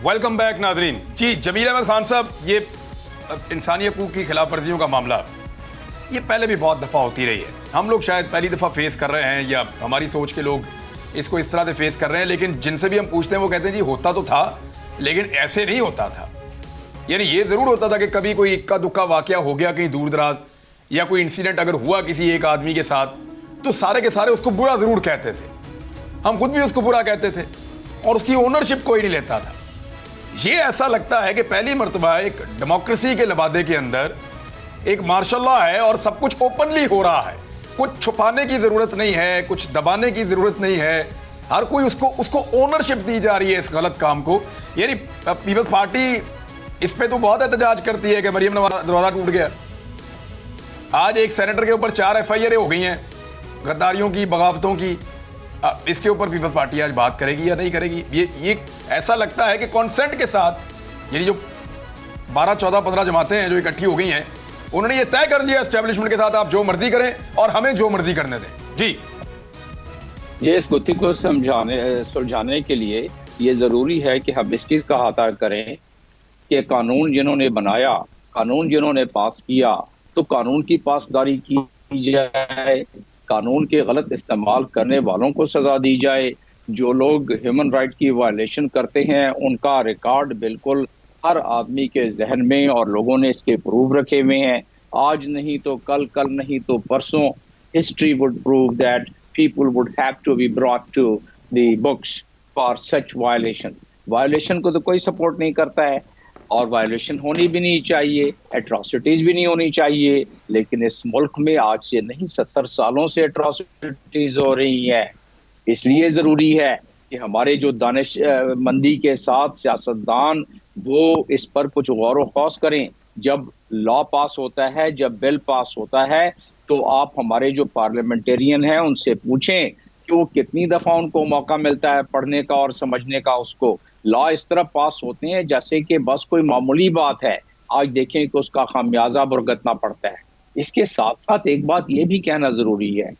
वेलकम बैक नाजरीन। जी, जमील अहमद खान साहब, ये इंसानी हकूक की खिलाफ वर्जियों का मामला ये पहले भी बहुत दफ़ा होती रही है। हम लोग शायद पहली दफ़ा फेस कर रहे हैं या हमारी सोच के लोग इसको इस तरह से फेस कर रहे हैं, लेकिन जिनसे भी हम पूछते हैं वो कहते हैं जी होता तो था लेकिन ऐसे नहीं होता था। यानी ये ज़रूर होता था कि कभी कोई इक्का दुक्का वाकया हो गया कहीं दूर दराज या कोई इंसिडेंट अगर हुआ किसी एक आदमी के साथ तो सारे के सारे उसको बुरा ज़रूर कहते थे, हम खुद भी उसको बुरा कहते थे और उसकी ओनरशिप कोई नहीं लेता था। ये ऐसा लगता है कि पहली मर्तबा एक डेमोक्रेसी के लबादे के अंदर एक मार्शल लॉ है और सब कुछ ओपनली हो रहा है, कुछ छुपाने की ज़रूरत नहीं है, कुछ दबाने की ज़रूरत नहीं है, हर कोई उसको ओनरशिप दी जा रही है इस गलत काम को। यानी पीपल्स पार्टी इस पे तो बहुत एहतजाज करती है कि मरियम नवाज दरवाज़ा टूट गया। आज एक सेनेटर के ऊपर 4 FIR हो गई हैं गद्दारियों की, बगावतों की। इसके ऊपर पीपल्स पार्टी आज बात करेगी या नहीं करेगी? ये ऐसा लगता है कि कॉन्सेंट के साथ यानी जो 12, 14, 15 जमातें हैं जो इकट्ठी हो गई हैं, उन्होंने ये तय कर लिया एस्टेब्लिशमेंट के साथ आप जो मर्जी करें और हमें जो मर्जी करने दें। जी, ये इस गुत्थी को सुलझाने के लिए ये जरूरी है कि हम इस चीज का अहाता करें कि कानून जिन्होंने बनाया, कानून जिन्होंने पास किया, तो कानून की पासदारी की जाए, कानून के गलत इस्तेमाल करने वालों को सजा दी जाए। जो लोग ह्यूमन राइट की वायलेशन करते हैं उनका रिकॉर्ड बिल्कुल हर आदमी के जहन में और लोगों ने इसके प्रूफ रखे हुए हैं। आज नहीं तो कल, कल नहीं तो परसों history would prove that people would have to be brought to the books for such violation. Violation को तो कोई सपोर्ट नहीं करता है और वायलेशन होनी भी नहीं चाहिए, एट्रॉसिटीज भी नहीं होनी चाहिए, लेकिन इस मुल्क में आज से नहीं 70 सालों से एट्रॉसिटीज हो रही है। इसलिए ज़रूरी है कि हमारे जो दानिशमंदी के साथ सियासतदान वो इस पर कुछ गौर व खौस करें। जब लॉ पास होता है, जब बिल पास होता है, तो आप हमारे जो पार्लियामेंटेरियन हैं उनसे पूछें कि वो कितनी दफ़ा उनको मौका मिलता है पढ़ने का और समझने का। उसको लॉ इस तरह पास होते हैं जैसे कि बस कोई मामूली बात है। आज देखें कि उसका खामियाजा भुगतना पड़ता है। इसके साथ साथ एक बात ये भी कहना ज़रूरी है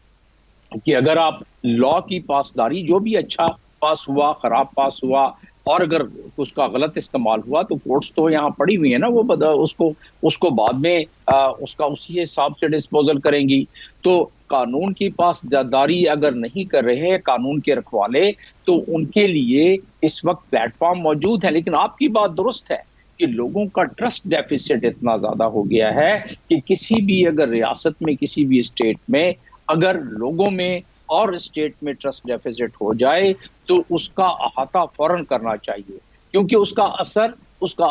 कि अगर आप लॉ की पासदारी, जो भी अच्छा पास हुआ, ख़राब पास हुआ, और अगर उसका गलत इस्तेमाल हुआ तो कोर्ट्स तो यहाँ पड़ी हुई है ना, वो उसको बाद में उसका उसी हिसाब से डिस्पोजल करेंगी। तो कानून की पासदारी अगर नहीं कर रहे हैं कानून के रखवाले, तो उनके लिए इस वक्त प्लेटफॉर्म मौजूद है। लेकिन आपकी बात दुरुस्त है कि लोगों का ट्रस्ट डेफिसिट इतना ज़्यादा हो गया है कि किसी भी अगर रियासत में, किसी भी स्टेट में अगर लोगों में और स्टेट में ट्रस्ट डेफिसिट हो जाए तो उसका अहाता फौरन करना चाहिए, क्योंकि उसका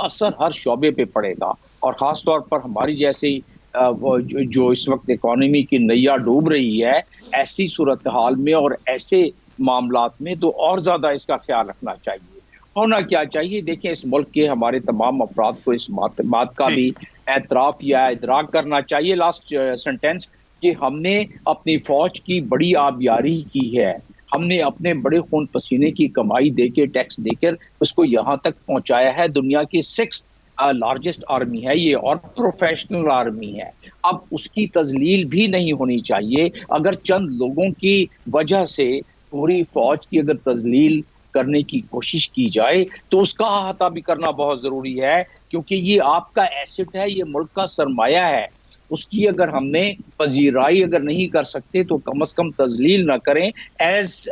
असर हर शोबे पे पड़ेगा। और ख़ास तौर पर हमारी जैसी जो इस वक्त इकॉनमी की नैया डूब रही है, ऐसी सूरत हाल में और ऐसे मामलात में तो और ज़्यादा इसका ख्याल रखना चाहिए। होना क्या चाहिए, देखें, इस मुल्क के हमारे तमाम अफराद को इस बात का भी एतराफ़ या इदराक करना चाहिए, लास्ट सेंटेंस, कि हमने अपनी फ़ौज की बड़ी आबियारी की है। हमने अपने बड़े खून पसीने की कमाई देके, टैक्स देकर उसको यहाँ तक पहुँचाया है। दुनिया की 6th लार्जेस्ट आर्मी है ये और प्रोफेशनल आर्मी है। अब उसकी तजलील भी नहीं होनी चाहिए। अगर चंद लोगों की वजह से पूरी फौज की अगर तजलील करने की कोशिश की जाए तो उसका अहाता भी करना बहुत जरूरी है, क्योंकि ये आपका एसेट है, ये मुल्क का सरमाया है। उसकी अगर हमने पजीराई अगर नहीं कर सकते तो कम से कम तजलील ना करें as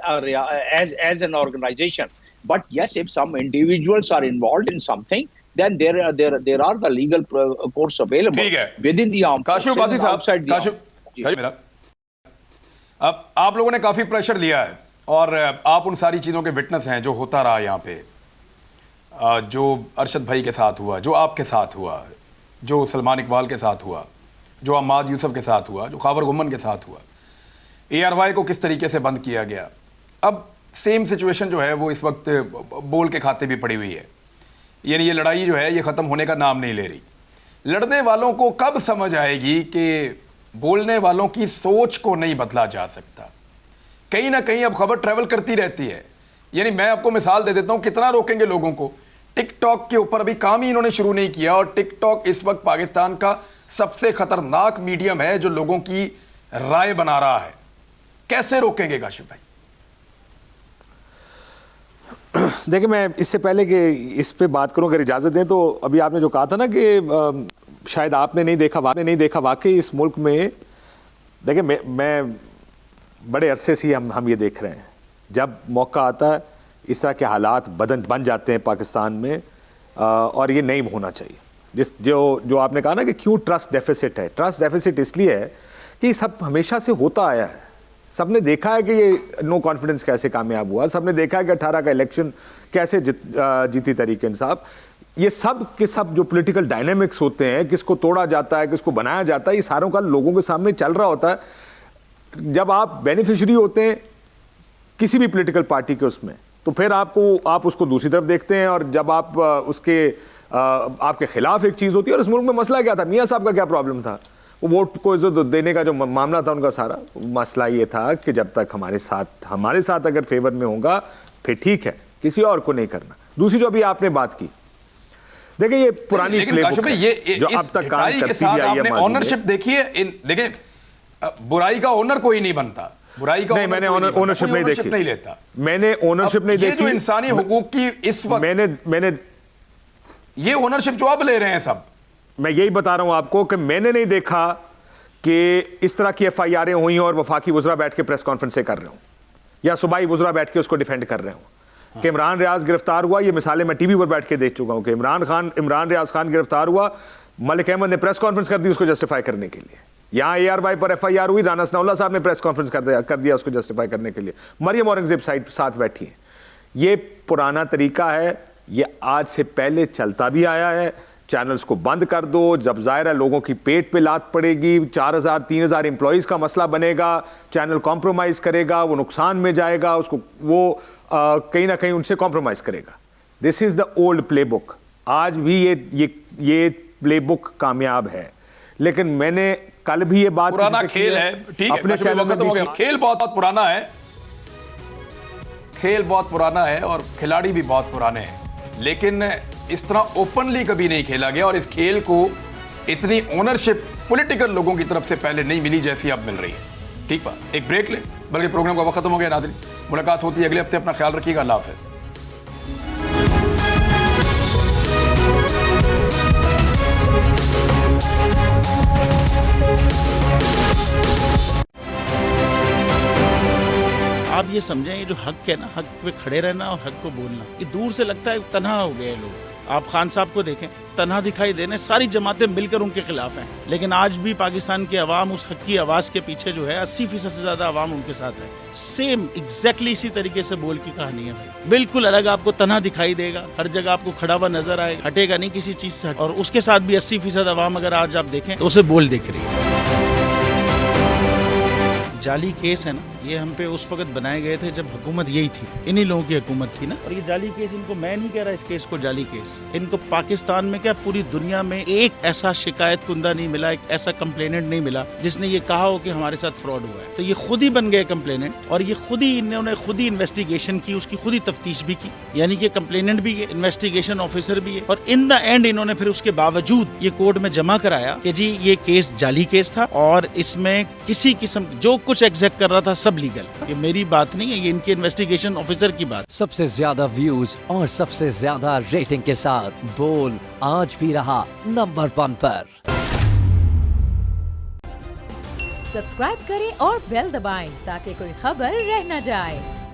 an organization. But yes, if some individuals are involved in something, then there are the legal courts available ठीक है within the armed Kashif forces बासी and साहब, outside the काशिफ मेरा, अब आप लोगों ने काफी प्रेशर लिया है और आप उन सारी चीजों के विटनेस हैं जो होता रहा यहाँ पे, जो अरशद भाई के साथ हुआ, जो आपके साथ हुआ, जो सलमान इकबाल के साथ हुआ, जो अम्माद यूसुफ के साथ हुआ, जो खावर गुम्मन के साथ हुआ, ARY को किस तरीके से बंद किया गया। अब सेम सिचुएशन जो है वो इस वक्त बोल के खाते भी पड़ी हुई है, यानी ये लड़ाई जो है ये ख़त्म होने का नाम नहीं ले रही। लड़ने वालों को कब समझ आएगी कि बोलने वालों की सोच को नहीं बदला जा सकता। कहीं ना कहीं अब खबर ट्रैवल करती रहती है। यानी मैं आपको मिसाल दे देता हूं, कितना रोकेंगे लोगों को। टिकटॉक के ऊपर अभी काम ही इन्होंने शुरू नहीं किया और टिकटॉक इस वक्त पाकिस्तान का सबसे खतरनाक मीडियम है जो लोगों की राय बना रहा है। कैसे रोकेंगे काशिफ भाई? देखिए, मैं इससे पहले कि इस पे बात करूं, अगर इजाज़त दें, तो अभी आपने जो कहा था ना कि शायद आपने नहीं देखा वाकई इस मुल्क में। देखिए, मैं बड़े अरसे से हम ये देख रहे हैं, जब मौका आता है इस तरह के हालात बन जाते हैं पाकिस्तान में, और ये नहीं होना चाहिए। जो आपने कहा ना कि क्यों ट्रस्ट डेफिसिट है, ट्रस्ट डेफिसिट इसलिए है कि सब हमेशा से होता आया है। सबने देखा है कि ये नो कॉन्फिडेंस कैसे कामयाब हुआ, सबने देखा है कि 18 का इलेक्शन कैसे जीती तहरीक इंसाफ। ये सब के सब जो पॉलिटिकल डायनेमिक्स होते हैं, किसको तोड़ा जाता है, किसको बनाया जाता है, ये सारों का लोगों के सामने चल रहा होता है। जब आप बेनिफिशियरी होते हैं किसी भी पॉलिटिकल पार्टी के उसमें, तो फिर आप उसको दूसरी तरफ देखते हैं, और जब आप आपके खिलाफ एक चीज़ होती है। और इस मुल्क में मसला क्या था, मियाँ साहब का क्या प्रॉब्लम था, वो वोट को इज्जत देने का जो मामला था उनका, सारा मसला ये था कि जब तक हमारे साथ अगर फेवर में होगा फिर ठीक है, किसी और को नहीं करना। दूसरी जो अभी आपने बात की, देखिए ये पुरानी प्लेबुक है जो अब तक काम करती आई है। आपने ओनरशिप देखी है? देखिए, बुराई का ओनर कोई नहीं बनता, बुराई का नहीं, मैंने ओनरशिप नहीं देखी, नहीं लेता, मैंने ओनरशिप नहीं देखी। जो इंसानी हुकूक की इस वक्त मैंने ये ओनरशिप जो अब ले रहे हैं सब, मैं यही बता रहा हूं आपको कि मैंने नहीं देखा कि इस तरह की FIR हुई और वफाकी वज़रा बैठ के प्रेस कॉन्फ्रेंस कर रहे हो, या सूबाई वज़रा बैठ के उसको डिफेंड कर रहे हो। कि इमरान रियाज गिरफ्तार हुआ, ये मिसालें मैं टीवी पर बैठ के देख चुका हूं कि इमरान रियाज खान गिरफ्तार हुआ, मलिक अहमद ने प्रेस कॉन्फ्रेंस कर दी उसको जस्टिफाई करने के लिए। यहाँ ARY पर FIR हुई, राना सनाउल्लाह साहब ने प्रेस कॉन्फ्रेंस कर दिया उसको जस्टिफाई करने के लिए। मरियम औरंगजेब साथ बैठी है। ये पुराना तरीका है, ये आज से पहले चलता भी आया है। चैनल्स को बंद कर दो, जब जाहिर है लोगों की पेट पे लात पड़ेगी, 4000-3000 एम्प्लॉइज का मसला बनेगा, चैनल कॉम्प्रोमाइज करेगा, वो नुकसान में जाएगा, उसको वो कहीं ना कहीं उनसे कॉम्प्रोमाइज करेगा। This is the old playbook. आज भी ये प्लेबुक कामयाब है, लेकिन मैंने कल भी ये बात, पुराना खेल है, ठीक है, अपने चैनल में खेल बहुत पुराना है, खेल बहुत पुराना है और खिलाड़ी भी बहुत पुराने हैं, लेकिन इस तरह ओपनली कभी नहीं खेला गया और इस खेल को इतनी ओनरशिप पॉलिटिकल लोगों की तरफ से पहले नहीं मिली जैसी अब मिल रही है। ठीक बात, एक ब्रेक ले, बल्कि प्रोग्राम का वक्त खत्म हो गया। नाज़रीन, मुलाकात होती है अगले हफ्ते, अपना ख्याल रखिएगा, अल्लाह हाफ़िज़। आप ये समझें, ये जो हक है ना, हक पे खड़े रहना और हक को बोलना, ये दूर से लगता है तन्हा हो गए लोग। आप खान साहब को देखें, तन्हा दिखाई देने, सारी जमातें मिलकर उनके खिलाफ हैं, लेकिन आज भी पाकिस्तान की आवाम उस हक की आवाज़ के पीछे जो है 80% से ज़्यादा आवाम उनके साथ है। सेम एग्जैक्टली इसी तरीके से बोल की कहानी है भाई, बिल्कुल अलग आपको तन्हा दिखाई देगा, हर जगह आपको खड़ा हुआ नजर आएगा, हटेगा नहीं किसी चीज़ से। और उसके साथ भी 80% आवाम अगर आज आप देखें तो उसे बोल दिख रही है। जाली केस है ना, ये हम पे उस वक्त बनाए गए थे जब हुकूमत यही थी, इन्हीं लोगों की हुकूमत थी ना। और ये जाली केस, इनको मैं नहीं कह रहा इस केस को जाली केस, इनको पाकिस्तान में क्या पूरी दुनिया में एक ऐसा शिकायत कुंदा नहीं मिला, एक ऐसा कंप्लेनेंट नहीं मिला जिसने ये कहा हो कि हमारे साथ फ्रॉड हुआ है। तो ये खुद ही बन गए कंप्लेनेंट, और ये खुद ही इन्होंने खुद ही इन्वेस्टिगेशन की, उसकी खुद ही तफ्तीश भी की, यानी कि कंप्लेनेंट भी है, इन्वेस्टिगेशन ऑफिसर भी है। और इन द एंड इन्होंने फिर उसके बावजूद ये कोर्ट में जमा कराया कि जी ये केस जाली केस था और इसमें किसी किस्म जो कुछ एग्जैक्ट कर रहा था सब लीगल। ये मेरी बात नहीं है, ये इनके इन्वेस्टिगेशन ऑफिसर की बात। सबसे ज्यादा व्यूज और सबसे ज्यादा रेटिंग के साथ बोल आज भी रहा नंबर 1 पर। सब्सक्राइब करें और बेल दबाएं ताकि कोई खबर रह न जाए।